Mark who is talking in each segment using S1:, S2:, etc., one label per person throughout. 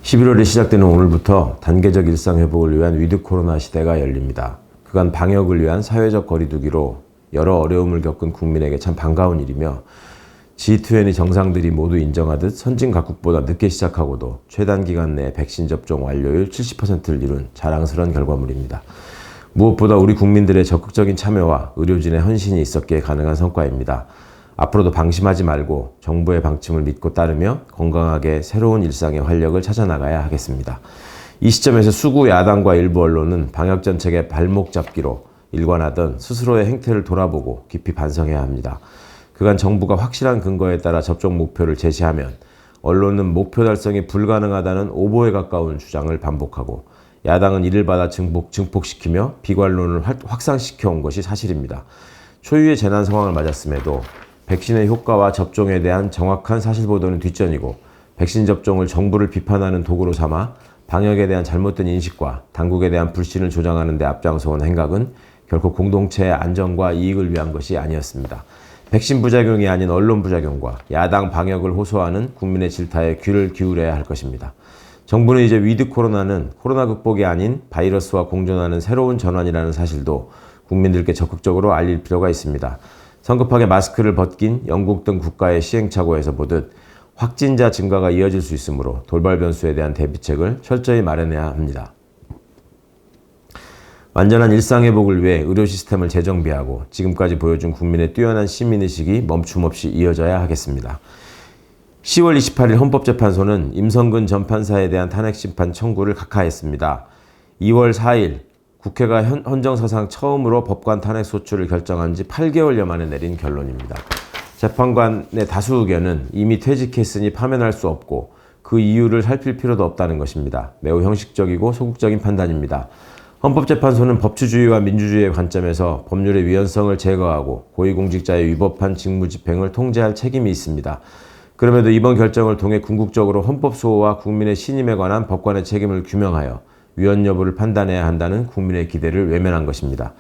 S1: 11월에 시작되는 오늘부터 단계적 일상 회복을 위한 위드 코로나 시대가 열립니다. 그간 방역을 위한 사회적 거리두기로 여러 어려움을 겪은 국민에게 참 반가운 일이며 G20 정상들이 모두 인정하듯 선진 각국보다 늦게 시작하고도 최단 기간 내에 백신 접종 완료율 70%를 이룬 자랑스러운 결과물입니다. 무엇보다 우리 국민들의 적극적인 참여와 의료진의 헌신이 있었기에 가능한 성과입니다. 앞으로도 방심하지 말고 정부의 방침을 믿고 따르며 건강하게 새로운 일상의 활력을 찾아나가야 하겠습니다. 이 시점에서 수구 야당과 일부 언론은 방역 정책의 발목 잡기로 일관하던 스스로의 행태를 돌아보고 깊이 반성해야 합니다. 그간 정부가 확실한 근거에 따라 접종 목표를 제시하면 언론은 목표 달성이 불가능하다는 오보에 가까운 주장을 반복하고 야당은 이를 받아 증폭시키며 비관론을 확산시켜온 것이 사실입니다. 초유의 재난 상황을 맞았음에도 백신의 효과와 접종에 대한 정확한 사실 보도는 뒷전이고 백신 접종을 정부를 비판하는 도구로 삼아 방역에 대한 잘못된 인식과 당국에 대한 불신을 조장하는 데 앞장서온 행각은 결코 공동체의 안전과 이익을 위한 것이 아니었습니다. 백신 부작용이 아닌 언론 부작용과 야당 방역을 호소하는 국민의 질타에 귀를 기울여야 할 것입니다. 정부는 이제 위드 코로나는 코로나 극복이 아닌 바이러스와 공존하는 새로운 전환이라는 사실도 국민들께 적극적으로 알릴 필요가 있습니다. 성급하게 마스크를 벗긴 영국 등 국가의 시행착오에서 보듯 확진자 증가가 이어질 수 있으므로 돌발 변수에 대한 대비책을 철저히 마련해야 합니다. 완전한 일상회복을 위해 의료 시스템을 재정비하고 지금까지 보여준 국민의 뛰어난 시민의식이 멈춤없이 이어져야 하겠습니다. 10월 28일 헌법재판소는 임성근 전 판사에 대한 탄핵심판 청구를 각하했습니다. 2월 4일 국회가 헌정사상 처음으로 법관 탄핵소추를 결정한 지 8개월여 만에 내린 결론입니다. 재판관의 다수 의견은 이미 퇴직했으니 파면할 수 없고 그 이유를 살필 필요도 없다는 것입니다. 매우 형식적이고 소극적인 판단입니다. 헌법재판소는 법치주의와 민주주의의 관점에서 법률의 위헌성을 제거하고 고위공직자의 위법한 직무집행을 통제할 책임이 있습니다. 그럼에도 이번 결정을 통해 궁극적으로 헌법소호와 국민의 신임에 관한 법관의 책임을 규명하여 위헌 여부를 판단해야 한다는 국민의 기대를 외면한 것입니다.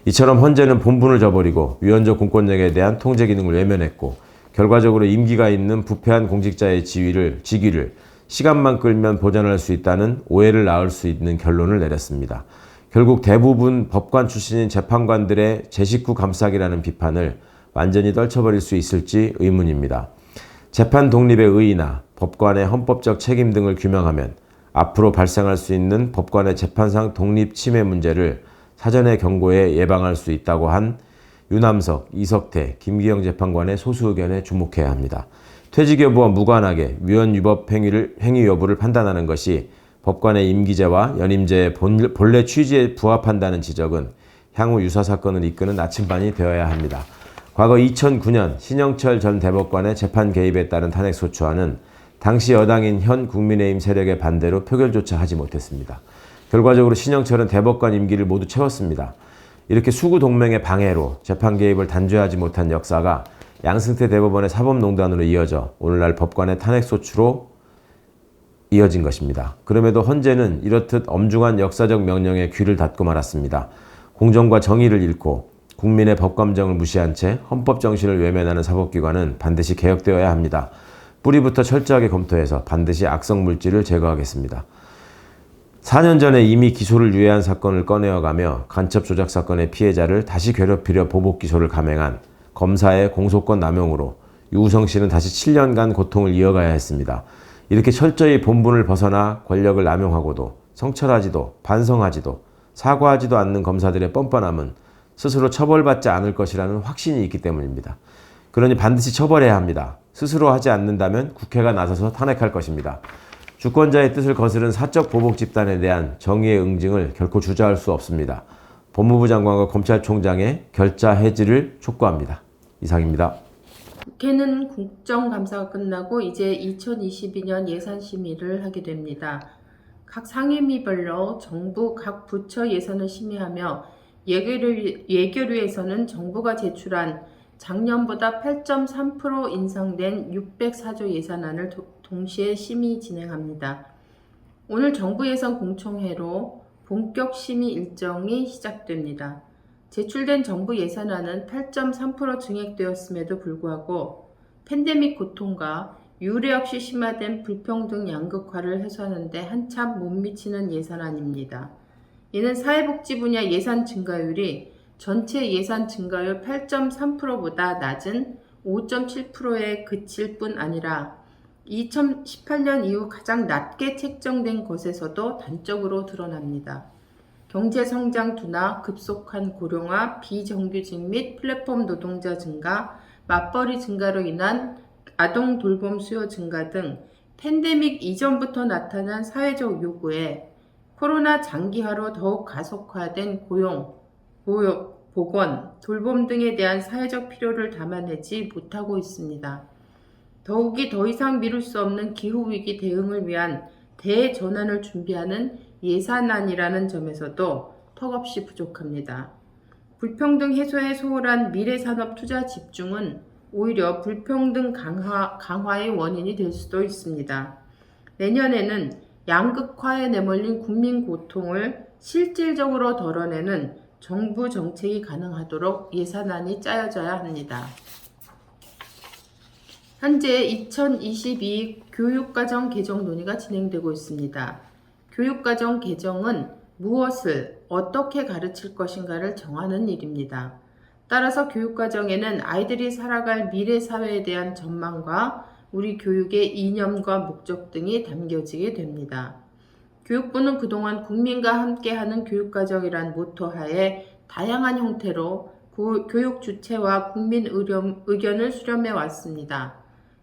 S1: 이처럼 헌재는 본분을 저버리고 위헌적 공권력에 대한 통제 기능을 외면했고 결과적으로 임기가 있는 부패한 공직자의 직위를 시간만 끌면 보전할 수 있다는 오해를 낳을 수 있는 결론을 내렸습니다. 결국 대부분 법관 출신인 재판관들의 제 식구 감싸기라는 비판을 완전히 떨쳐버릴 수 있을지 의문입니다. 재판 독립의 의의나 법관의 헌법적 책임 등을 규명하면 앞으로 발생할 수 있는 법관의 재판상 독립 침해 문제를 사전에 경고해 예방할 수 있다고 한 유남석, 이석태, 김기영 재판관의 소수 의견에 주목해야 합니다. 퇴직 여부와 무관하게 위헌 위법 행위 여부를 판단하는 것이 법관의 임기제와 연임제의 본래 취지에 부합한다는 지적은 향후 유사 사건을 이끄는 나침반이 되어야 합니다. 과거 2009년 신영철 전 대법관의 재판 개입에 따른 탄핵소추안은 당시 여당인 현 국민의힘 세력의 반대로 표결조차 하지 못했습니다. 결과적으로 신영철은 대법관 임기를 모두 채웠습니다. 이렇게 수구 동맹의 방해로 재판 개입을 단죄하지 못한 역사가 양승태 대법원의 사법농단으로 이어져 오늘날 법관의 탄핵소추로 이어진 것입니다. 그럼에도 헌재는 이렇듯 엄중한 역사적 명령에 귀를 닫고 말았습니다. 공정과 정의를 잃고 국민의 법감정을 무시한 채 헌법 정신을 외면하는 사법기관은 반드시 개혁되어야 합니다. 뿌리부터 철저하게 검토해서 반드시 악성 물질을 제거하겠습니다. 4년 전에 이미 기소를 유예한 사건을 꺼내어가며 간첩 조작 사건의 피해자를 다시 괴롭히려 보복 기소를 감행한 검사의 공소권 남용으로 유우성 씨는 다시 7년간 고통을 이어가야 했습니다. 이렇게 철저히 본분을 벗어나 권력을 남용하고도 성찰하지도 반성하지도 사과하지도 않는 검사들의 뻔뻔함은 스스로 처벌받지 않을 것이라는 확신이 있기 때문입니다. 그러니 반드시 처벌해야 합니다. 스스로 하지 않는다면 국회가 나서서 탄핵할 것입니다. 주권자의 뜻을 거스른 사적 보복 집단에 대한 정의의 응징을 결코 주저할 수 없습니다. 법무부 장관과 검찰총장의 결자 해지를 촉구합니다. 이상입니다.
S2: 국회는 국정감사가 끝나고 이제 2022년 예산심의를 하게 됩니다. 각 상임위별로 정부 각 부처 예산을 심의하며 예결위에서는 정부가 제출한 작년보다 8.3% 인상된 604조 예산안을 동시에 심의 진행합니다. 오늘 정부 예산 공청회로 본격 심의 일정이 시작됩니다. 제출된 정부 예산안은 8.3% 증액되었음에도 불구하고 팬데믹 고통과 유례 없이 심화된 불평등 양극화를 해소하는 데 한참 못 미치는 예산안입니다. 이는 사회복지 분야 예산 증가율이 전체 예산 증가율 8.3%보다 낮은 5.7%에 그칠 뿐 아니라 2018년 이후 가장 낮게 책정된 것에서도 단적으로 드러납니다. 경제성장 둔화, 급속한 고령화, 비정규직 및 플랫폼 노동자 증가, 맞벌이 증가로 인한 아동 돌봄 수요 증가 등 팬데믹 이전부터 나타난 사회적 요구에 코로나 장기화로 더욱 가속화된 보건, 돌봄 등에 대한 사회적 필요를 담아내지 못하고 있습니다. 더욱이 더 이상 미룰 수 없는 기후위기 대응을 위한 대전환을 준비하는 예산안이라는 점에서도 턱없이 부족합니다. 불평등 해소에 소홀한 미래산업 투자 집중은 오히려 불평등 강화의 원인이 될 수도 있습니다. 내년에는 양극화에 내몰린 국민 고통을 실질적으로 덜어내는 정부 정책이 가능하도록 예산안이 짜여져야 합니다. 현재 2022 교육과정 개정 논의가 진행되고 있습니다. 교육과정 개정은 무엇을 어떻게 가르칠 것인가를 정하는 일입니다. 따라서 교육과정에는 아이들이 살아갈 미래 사회에 대한 전망과 우리 교육의 이념과 목적 등이 담겨지게 됩니다. 교육부는 그동안 국민과 함께하는 교육과정이란 모토하에 다양한 형태로 교육 주체와 국민 의견을 수렴해 왔습니다.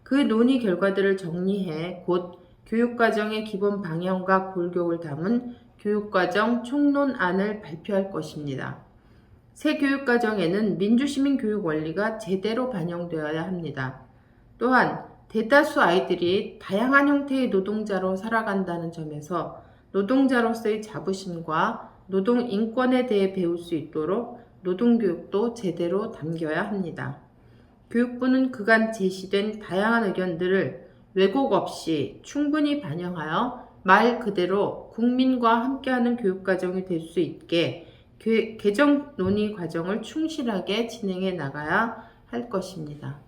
S2: 그 논의 결과들을 정리해 곧 교육과정의 기본 방향과 골격을 담은 교육과정 총론안을 발표할 것입니다. 새 교육과정에는 민주시민 교육 원리가 제대로 반영되어야 합니다. 또한 대다수 아이들이 다양한 형태의 노동자로 살아간다는 점에서 노동자로서의 자부심과 노동 인권에 대해 배울 수 있도록 노동교육도 제대로 담겨야 합니다. 교육부는 그간 제시된 다양한 의견들을 왜곡 없이 충분히 반영하여 말 그대로 국민과 함께하는 교육과정이 될 수 있게 개정 논의 과정을 충실하게 진행해 나가야 할 것입니다.